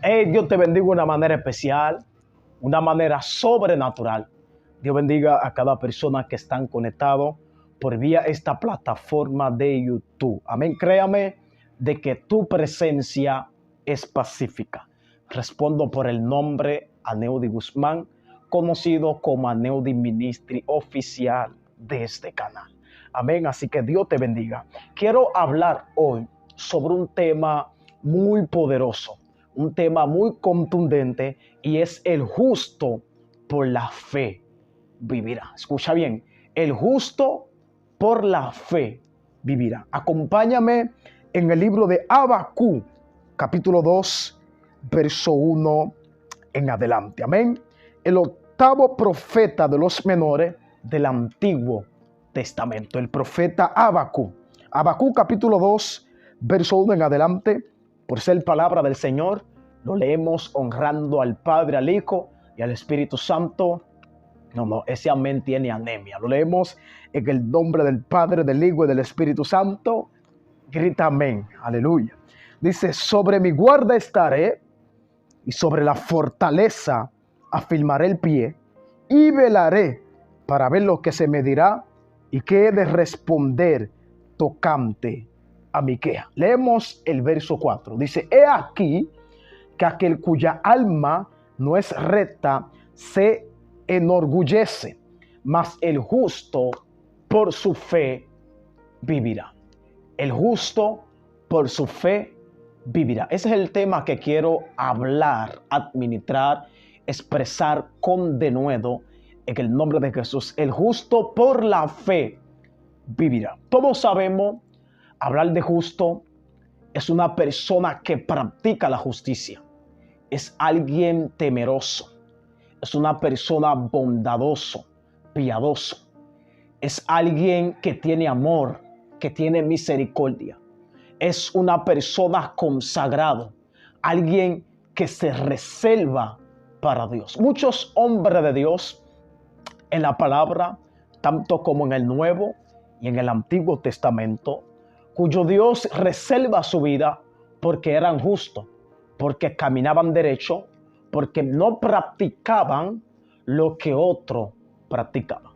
Hey, Dios te bendiga de una manera especial, una manera sobrenatural. Dios bendiga a cada persona que están conectados por vía esta plataforma de YouTube. Amén. Créame de que tu presencia es pacífica. Respondo por el nombre Aneudi Guzmán, conocido como Aneudi Ministry oficial de este canal. Amén. Así que Dios te bendiga. Quiero hablar hoy sobre un tema muy poderoso, un tema muy contundente, y es el justo por la fe vivirá. Escucha bien, el justo por la fe vivirá. Acompáñame en el libro de Habacuc, capítulo 2, verso 1 en adelante. Amén. El octavo profeta de los menores del Antiguo Testamento, el profeta Habacuc. Habacuc, capítulo 2, verso 1 en adelante. Por ser palabra del Señor, lo leemos honrando al Padre, al Hijo y al Espíritu Santo. No, ese amén tiene anemia. Lo leemos en el nombre del Padre, del Hijo y del Espíritu Santo. Grita amén. Aleluya. Dice: sobre mi guarda estaré, y sobre la fortaleza afirmaré el pie, y velaré para ver lo que se me dirá y qué he de responder tocante a mi queja. Leemos el verso 4. Dice: he aquí que aquel cuya alma no es recta se enorgullece, mas el justo por su fe vivirá. El justo por su fe vivirá. Ese es el tema que quiero hablar, administrar, expresar con denuedo en el nombre de Jesús. El justo por la fe vivirá. Todos sabemos, hablar de justo es una persona que practica la justicia. Es alguien temeroso. Es una persona bondadoso, piadoso. Es alguien que tiene amor, que tiene misericordia. Es una persona consagrada, alguien que se reserva para Dios. Muchos hombres de Dios en la palabra, tanto como en el Nuevo y en el Antiguo Testamento, cuyo Dios reserva su vida porque eran justos, porque caminaban derecho, porque no practicaban lo que otros practicaban.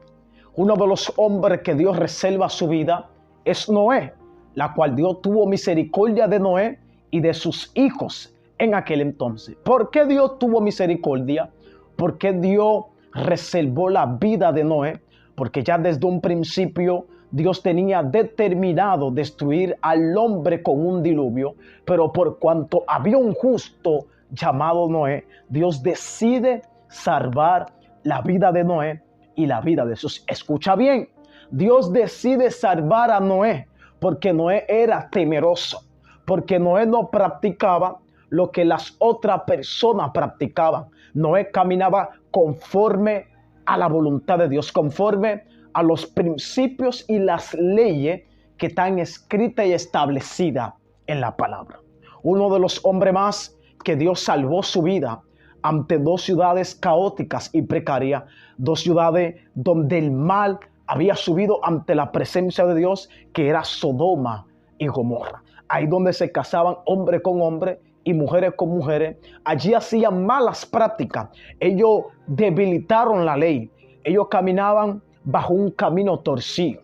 Uno de los hombres que Dios reserva su vida es Noé, la cual Dios tuvo misericordia de Noé y de sus hijos en aquel entonces. ¿Por qué Dios tuvo misericordia? ¿Por qué Dios reservó la vida de Noé? Porque ya desde un principio Dios tenía determinado destruir al hombre con un diluvio, pero por cuanto había un justo llamado Noé, Dios decide salvar la vida de Noé y la vida de sus. Escucha bien, Dios decide salvar a Noé porque Noé era temeroso, porque Noé no practicaba lo que las otras personas practicaban. Noé caminaba conforme a la voluntad de Dios, conforme a los principios y las leyes que están escritas y establecidas en la palabra. Uno de los hombres más que Dios salvó su vida ante dos ciudades caóticas y precarias, dos ciudades donde el mal había subido ante la presencia de Dios, que era Sodoma y Gomorra. Ahí donde se casaban hombre con hombre y mujeres con mujeres. Allí hacían malas prácticas. Ellos debilitaron la ley. Ellos caminaban bajo un camino torcido.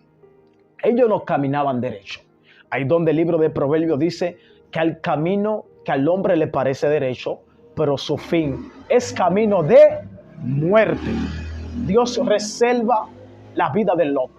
Ellos no caminaban derecho. Ahí donde el libro de Proverbios dice que al camino que al hombre le parece derecho, pero su fin es camino de muerte. Dios reserva la vida de Lot.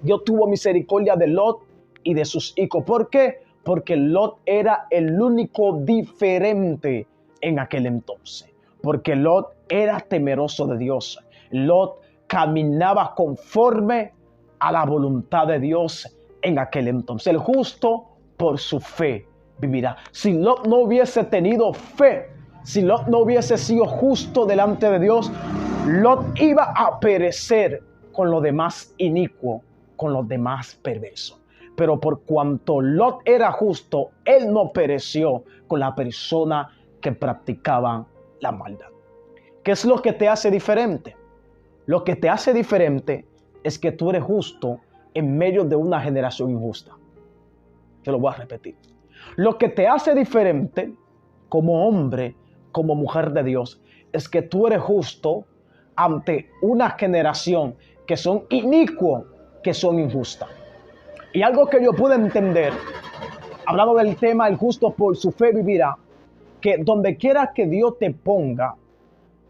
Dios tuvo misericordia de Lot y de sus hijos. ¿Por qué? Porque Lot era el único diferente en aquel entonces. Porque Lot era temeroso de Dios. Lot caminaba conforme a la voluntad de Dios en aquel entonces. El justo por su fe vivirá. Si Lot no hubiese tenido fe, si Lot no hubiese sido justo delante de Dios, Lot iba a perecer con los demás inicuos, con los demás perversos. Pero por cuanto Lot era justo, él no pereció con la persona que practicaban la maldad. ¿Qué es lo que te hace diferente? Lo que te hace diferente es que tú eres justo en medio de una generación injusta. Te lo voy a repetir. Lo que te hace diferente como hombre, como mujer de Dios es que tú eres justo ante una generación que son inicuos, que son injustas. Y algo que yo pude entender, hablando del tema, el justo por su fe vivirá, que donde quiera que Dios te ponga,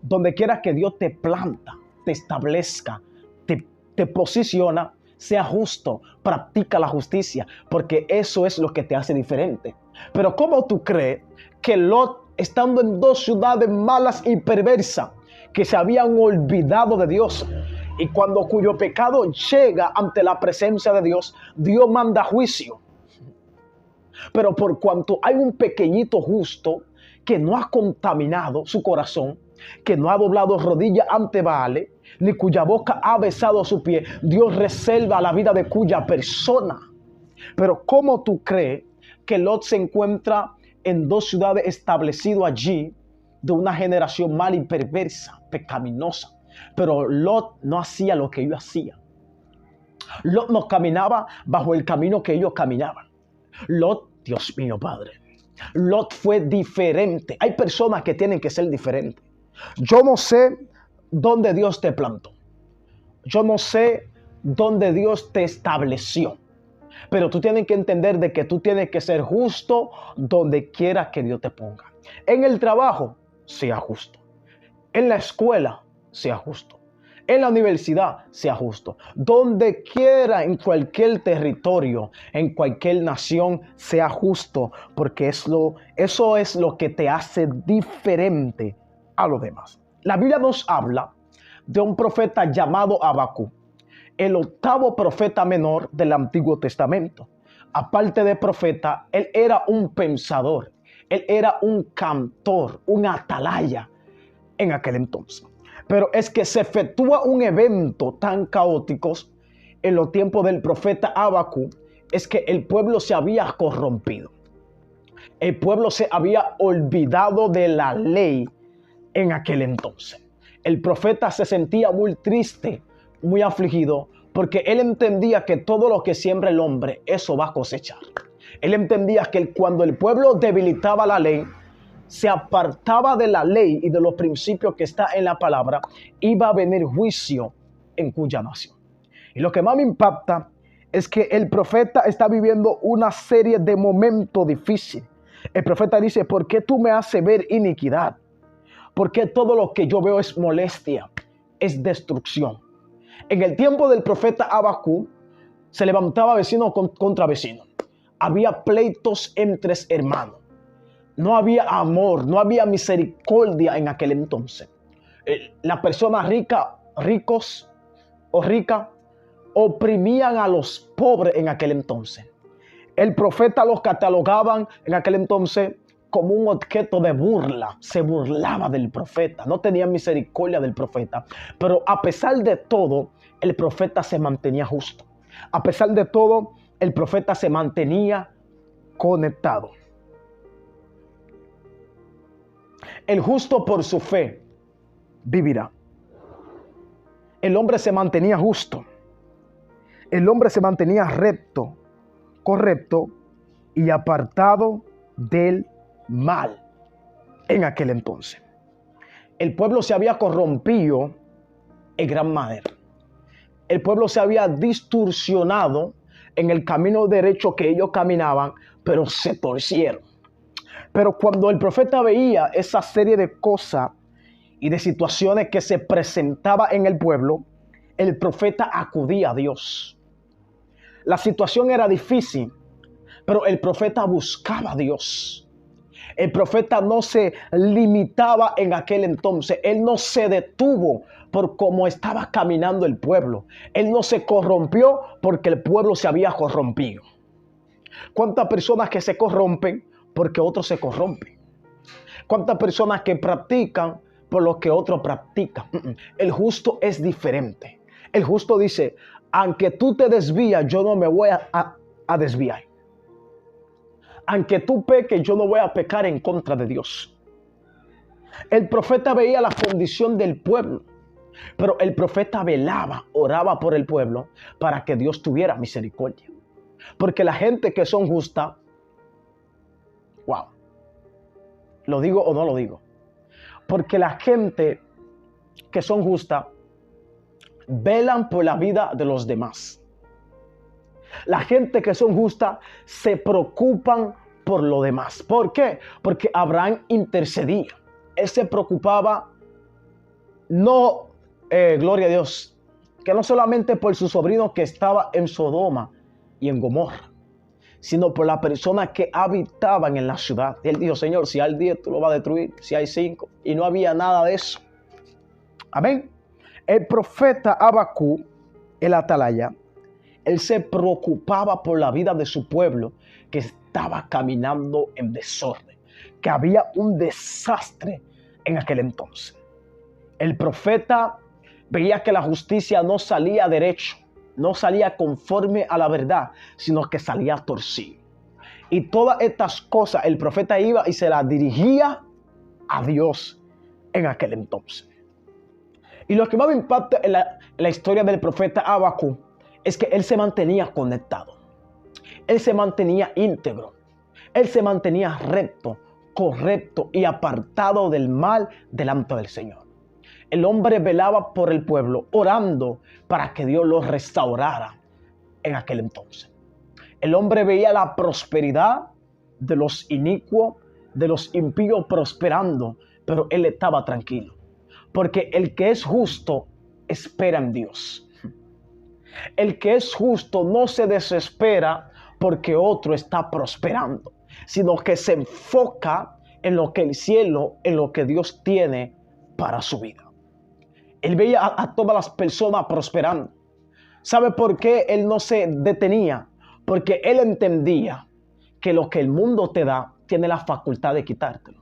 donde quiera que Dios te planta, te establezca, te posiciona, sea justo, practica la justicia, porque eso es lo que te hace diferente. Pero ¿cómo tú crees que Lot, estando en dos ciudades malas y perversas, que se habían olvidado de Dios, y cuyo pecado llega ante la presencia de Dios, Dios manda juicio? Pero por cuanto hay un pequeñito justo que no ha contaminado su corazón, que no ha doblado rodilla ante Baal, ni cuya boca ha besado su pie, Dios reserva la vida de cuya persona. Pero ¿cómo tú crees que Lot se encuentra en dos ciudades establecido allí de una generación mal y perversa, pecaminosa? Pero Lot no hacía lo que ellos hacían. Lot no caminaba bajo el camino que ellos caminaban. Lot, Dios mío, Padre, Lot fue diferente. Hay personas que tienen que ser diferentes. Yo no sé dónde Dios te plantó. Yo no sé dónde Dios te estableció. Pero tú tienes que entender de que tú tienes que ser justo donde quiera que Dios te ponga. En el trabajo, sea justo. En la escuela, sea justo. En la universidad, sea justo. Donde quiera, en cualquier territorio, en cualquier nación, sea justo. Porque eso es lo que te hace diferente a los demás. La Biblia nos habla de un profeta llamado Habacuc, el octavo profeta menor del Antiguo Testamento. Aparte de profeta, él era un pensador, él era un cantor, un atalaya en aquel entonces. Pero es que se efectúa un evento tan caótico en los tiempos del profeta Habacuc, es que el pueblo se había corrompido. El pueblo se había olvidado de la ley en aquel entonces. El profeta se sentía muy triste, muy afligido, porque él entendía que todo lo que siembra el hombre, eso va a cosechar. Él entendía que cuando el pueblo debilitaba la ley, se apartaba de la ley y de los principios que está en la palabra, iba a venir juicio en cuya nación. Y lo que más me impacta es que el profeta está viviendo una serie de momentos difíciles. El profeta dice: ¿por qué tú me haces ver iniquidad? ¿Por qué todo lo que yo veo es molestia, es destrucción? En el tiempo del profeta Habacuc se levantaba vecino contra vecino. Había pleitos entre hermanos. No había amor, no había misericordia en aquel entonces. Las personas ricos o ricas, oprimían a los pobres en aquel entonces. El profeta los catalogaban en aquel entonces como un objeto de burla. Se burlaba del profeta, no tenía misericordia del profeta. Pero a pesar de todo, el profeta se mantenía justo. A pesar de todo, el profeta se mantenía conectado. El justo por su fe vivirá. El hombre se mantenía justo. El hombre se mantenía recto, correcto y apartado del mal en aquel entonces. El pueblo se había corrompido en gran manera. El pueblo se había distorsionado en el camino derecho que ellos caminaban, pero se torcieron. Pero cuando el profeta veía esa serie de cosas y de situaciones que se presentaba en el pueblo, el profeta acudía a Dios. La situación era difícil, pero el profeta buscaba a Dios. El profeta no se limitaba en aquel entonces. Él no se detuvo por cómo estaba caminando el pueblo. Él no se corrompió porque el pueblo se había corrompido. ¿Cuántas personas que se corrompen porque otros se corrompen? ¿Cuántas personas que practican por lo que otros practican? El justo es diferente. El justo dice: aunque tú te desvías, yo no me voy a desviar. Aunque tú peques, yo no voy a pecar en contra de Dios. El profeta veía la condición del pueblo, pero el profeta velaba, oraba por el pueblo para que Dios tuviera misericordia. Porque la gente que son justas, wow, ¿lo digo o no lo digo? Porque la gente que son justas velan por la vida de los demás. La gente que son justas se preocupan por lo demás. ¿Por qué? Porque Abraham intercedía. Él se preocupaba, no, gloria a Dios, que no solamente por su sobrino que estaba en Sodoma y en Gomorra, sino por las personas que habitaban en la ciudad. Y él dijo, Señor, si hay 10, tú lo vas a destruir, si hay 5. Y no había nada de eso. Amén. El profeta Habacuc, el atalaya, él se preocupaba por la vida de su pueblo que estaba caminando en desorden, que había un desastre en aquel entonces. El profeta veía que la justicia no salía derecho, no salía conforme a la verdad, sino que salía torcido. Y todas estas cosas el profeta iba y se las dirigía a Dios en aquel entonces. Y lo que más me impacta en la historia del profeta Habacuc es que él se mantenía conectado. Él se mantenía íntegro. Él se mantenía recto, correcto y apartado del mal delante del Señor. El hombre velaba por el pueblo, orando para que Dios lo restaurara en aquel entonces. El hombre veía la prosperidad de los inicuos, de los impíos prosperando, pero él estaba tranquilo. Porque el que es justo espera en Dios. El que es justo no se desespera porque otro está prosperando, sino que se enfoca en lo que el cielo, en lo que Dios tiene para su vida. Él veía a todas las personas prosperando. ¿Sabe por qué él no se detenía? Porque él entendía que lo que el mundo te da tiene la facultad de quitártelo.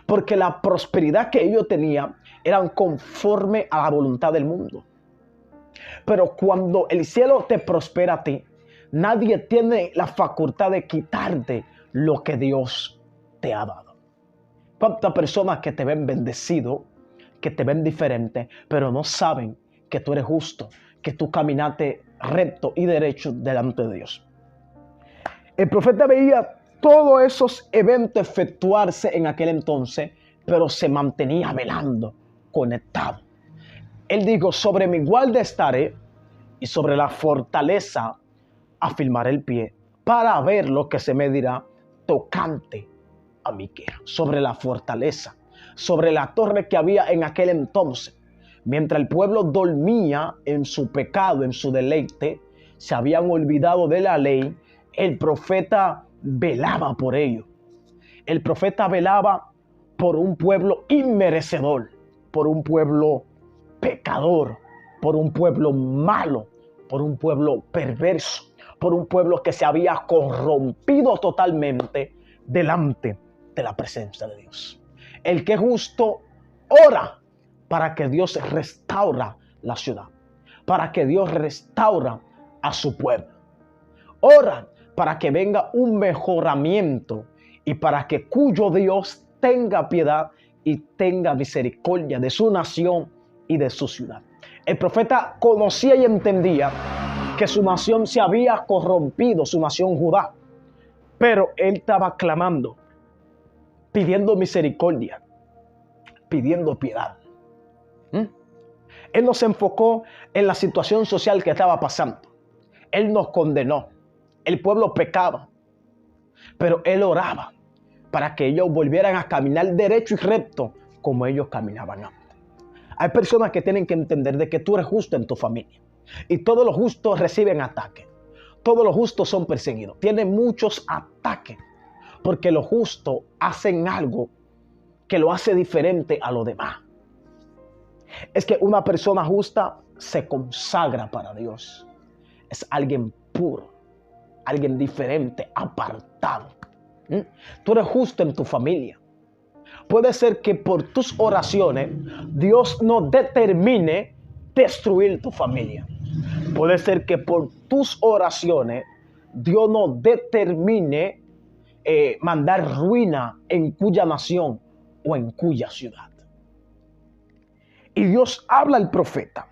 Porque la prosperidad que ellos tenían eran conforme a la voluntad del mundo. Pero cuando el cielo te prospera a ti, nadie tiene la facultad de quitarte lo que Dios te ha dado. ¿Cuántas personas que te ven bendecido, que te ven diferente, pero no saben que tú eres justo, que tú caminaste recto y derecho delante de Dios? El profeta veía todos esos eventos efectuarse en aquel entonces, pero se mantenía velando, conectado. Él dijo, sobre mi guarda estaré y sobre la fortaleza afirmaré el pie para ver lo que se me dirá tocante a mi queja. Sobre la fortaleza, sobre la torre que había en aquel entonces. Mientras el pueblo dormía en su pecado, en su deleite, se habían olvidado de la ley, el profeta velaba por ello. El profeta velaba por un pueblo inmerecedor, por un pueblo pecador, por un pueblo malo, por un pueblo perverso, por un pueblo que se había corrompido totalmente delante de la presencia de Dios. El que es justo ora para que Dios restaura la ciudad, para que Dios restaura a su pueblo. Ora para que venga un mejoramiento y para que cuyo Dios tenga piedad y tenga misericordia de su nación y de su ciudad. El profeta conocía y entendía que su nación se había corrompido, su nación Judá, pero él estaba clamando, pidiendo misericordia, pidiendo piedad. Él no se enfocó en la situación social que estaba pasando. Él nos condenó. El pueblo pecaba, pero él oraba para que ellos volvieran a caminar derecho y recto como ellos caminaban antes. Hay personas que tienen que entender de que tú eres justo en tu familia. Y todos los justos reciben ataques. Todos los justos son perseguidos. Tienen muchos ataques. Porque los justos hacen algo que lo hace diferente a los demás. Es que una persona justa se consagra para Dios. Es alguien puro. Alguien diferente, apartado. Tú eres justo en tu familia. Puede ser que por tus oraciones Dios no determine destruir tu familia. Puede ser que por tus oraciones Dios no determine mandar ruina en cuya nación o en cuya ciudad. Y Dios habla al profeta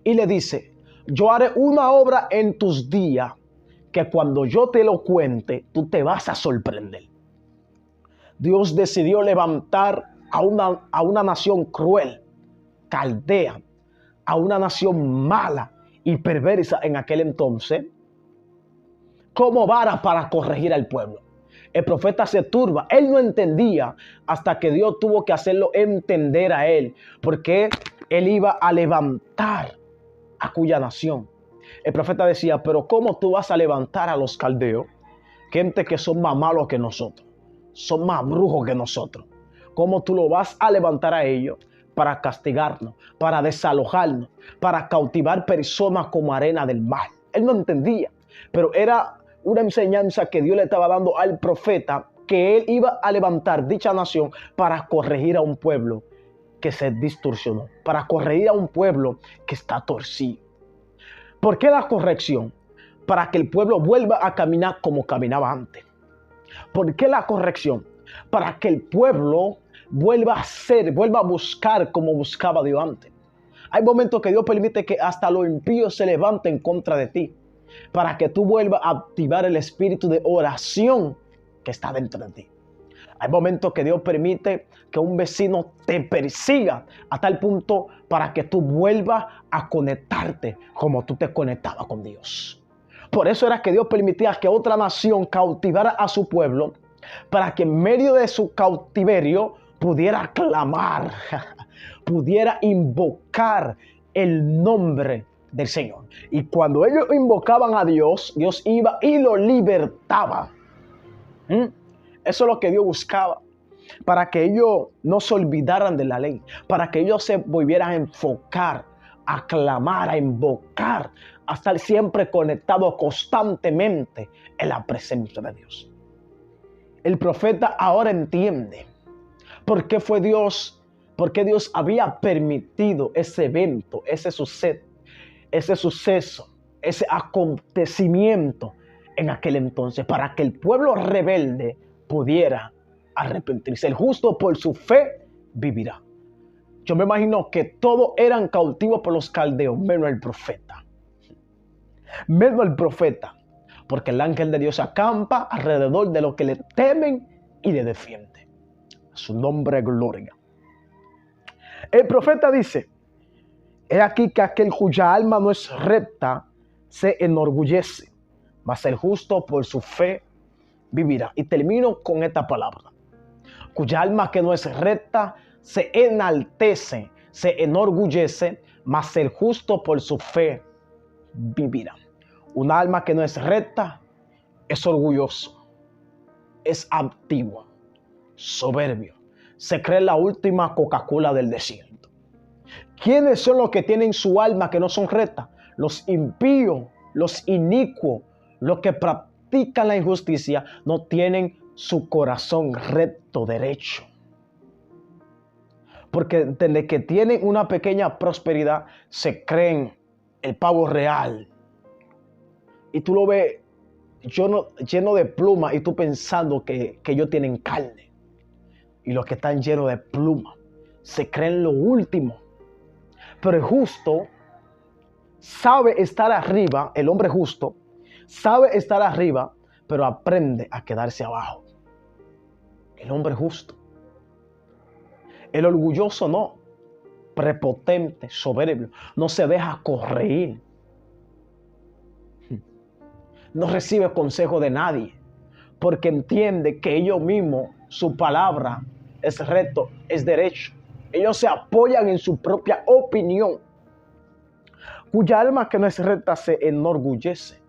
y le dice, yo haré una obra en tus días que cuando yo te lo cuente, tú te vas a sorprender. Dios decidió levantar a una nación cruel, Caldea, a una nación mala y perversa en aquel entonces, como vara para corregir al pueblo. El profeta se turba. Él no entendía hasta que Dios tuvo que hacerlo entender a él, porque él iba a levantar a cuya nación. El profeta decía, pero ¿cómo tú vas a levantar a los caldeos? Gente que son más malos que nosotros, son más brujos que nosotros. ¿Cómo tú lo vas a levantar a ellos para castigarnos, para desalojarnos, para cautivar personas como arena del mar? Él no entendía, pero era una enseñanza que Dios le estaba dando al profeta, que él iba a levantar dicha nación para corregir a un pueblo que se distorsionó, para corregir a un pueblo que está torcido. ¿Por qué la corrección? Para que el pueblo vuelva a caminar como caminaba antes. ¿Por qué la corrección? Para que el pueblo vuelva a buscar como buscaba Dios antes. Hay momentos que Dios permite que hasta los impíos se levanten en contra de ti, para que tú vuelvas a activar el espíritu de oración que está dentro de ti. Hay momentos que Dios permite que un vecino te persiga a tal punto para que tú vuelvas a conectarte como tú te conectabas con Dios. Por eso era que Dios permitía que otra nación cautivara a su pueblo, para que en medio de su cautiverio pudiera clamar, pudiera invocar el nombre del Señor. Y cuando ellos invocaban a Dios, Dios iba y lo libertaba. Eso es lo que Dios buscaba, para que ellos no se olvidaran de la ley, para que ellos se volvieran a enfocar, a clamar, a invocar, a estar siempre conectados constantemente en la presencia de Dios. El profeta ahora entiende por qué Dios había permitido ese evento, ese suceso, ese acontecimiento en aquel entonces, para que el pueblo rebelde pudiera arrepentirse. El justo por su fe vivirá. Yo me imagino que todos eran cautivos por los caldeos, menos el profeta. Menos el profeta, porque el ángel de Dios acampa alrededor de los que le temen y le defiende. A su nombre, gloria. El profeta dice, he aquí que aquel cuya alma no es recta se enorgullece, mas el justo por su fe vivirá. Y termino con esta palabra. Cuya alma que no es recta se enaltece, se enorgullece, mas el justo por su fe vivirá. Un alma que no es recta es orgulloso, es altivo, soberbio. Se cree la última Coca-Cola del desierto. ¿Quiénes son los que tienen su alma que no son rectas? Los impíos, los inicuos, los que practican la injusticia, no tienen su corazón recto, derecho. Porque desde que tienen una pequeña prosperidad, se creen el pavo real. Y tú lo ves lleno de plumas y tú pensando que ellos tienen carne. Y los que están llenos de plumas se creen lo último. Pero el justo sabe estar arriba, el hombre justo sabe estar arriba, pero aprende a quedarse abajo. El hombre justo. El orgulloso no, prepotente, soberbio, no se deja corregir. No recibe consejo de nadie, porque entiende que ellos mismos, su palabra es recto, es derecho. Ellos se apoyan en su propia opinión. Cuya alma que no es recta se enorgullece.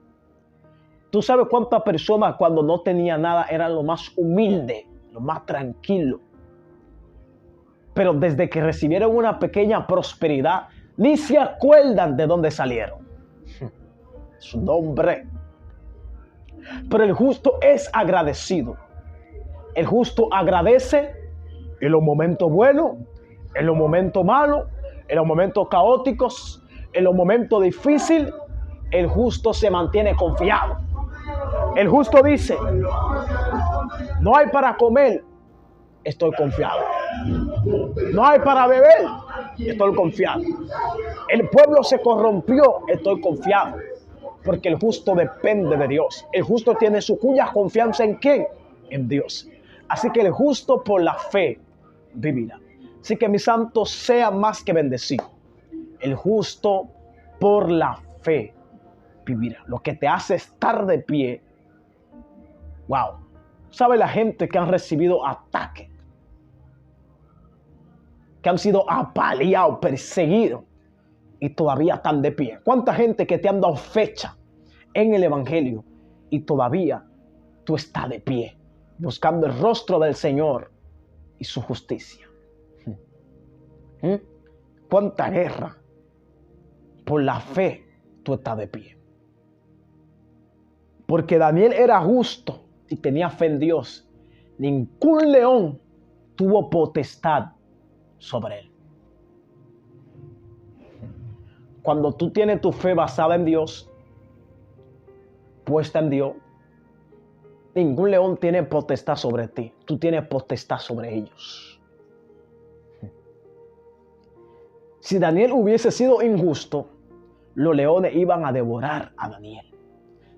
Tú sabes cuántas personas cuando no tenía nada eran lo más humilde, lo más tranquilo. Pero desde que recibieron una pequeña prosperidad, ni se acuerdan de dónde salieron. Su nombre. Pero el justo es agradecido. El justo agradece en los momentos buenos, en los momentos malos, en los momentos caóticos, en los momentos difíciles. El justo se mantiene confiado. El justo dice, no hay para comer, estoy confiado. No hay para beber, estoy confiado. El pueblo se corrompió, estoy confiado. Porque el justo depende de Dios. El justo tiene su cuya confianza ¿en quién? En Dios. Así que el justo por la fe vivirá. Así que mi santo, sea más que bendecido. El justo por la fe vivirá. Lo que te hace estar de pie. Wow. ¿Sabe la gente que han recibido ataques? Que han sido apaleados, perseguidos y todavía están de pie. ¿Cuánta gente que te han dado fecha en el evangelio y todavía tú estás de pie, buscando el rostro del Señor y su justicia? ¿Cuánta guerra? Por la fe tú estás de pie. Porque Daniel era justo y tenía fe en Dios. Ningún león tuvo potestad sobre él. Cuando tú tienes tu fe basada en Dios, puesta en Dios, ningún león tiene potestad sobre ti. Tú tienes potestad sobre ellos. Si Daniel hubiese sido injusto, los leones iban a devorar a Daniel.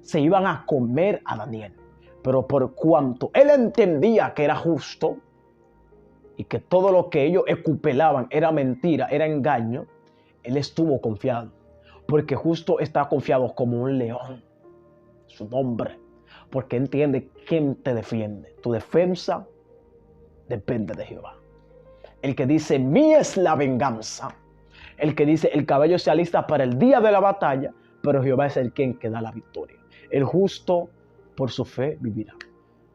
Se iban a comer a Daniel. Pero por cuanto él entendía que era justo y que todo lo que ellos escupelaban era mentira, era engaño, él estuvo confiado. Porque justo está confiado como un león. Su nombre. Porque entiende quién te defiende. Tu defensa depende de Jehová. El que dice, mía es la venganza. El que dice, el caballo se alista para el día de la batalla, pero Jehová es el quien que da la victoria. El justo por su fe vivirá.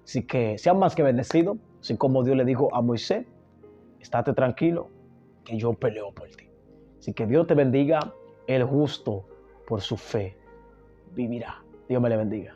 Así que sean más que bendecidos. Así como Dios le dijo a Moisés, estate tranquilo que yo peleo por ti. Así que Dios te bendiga. El justo por su fe vivirá. Dios me le bendiga.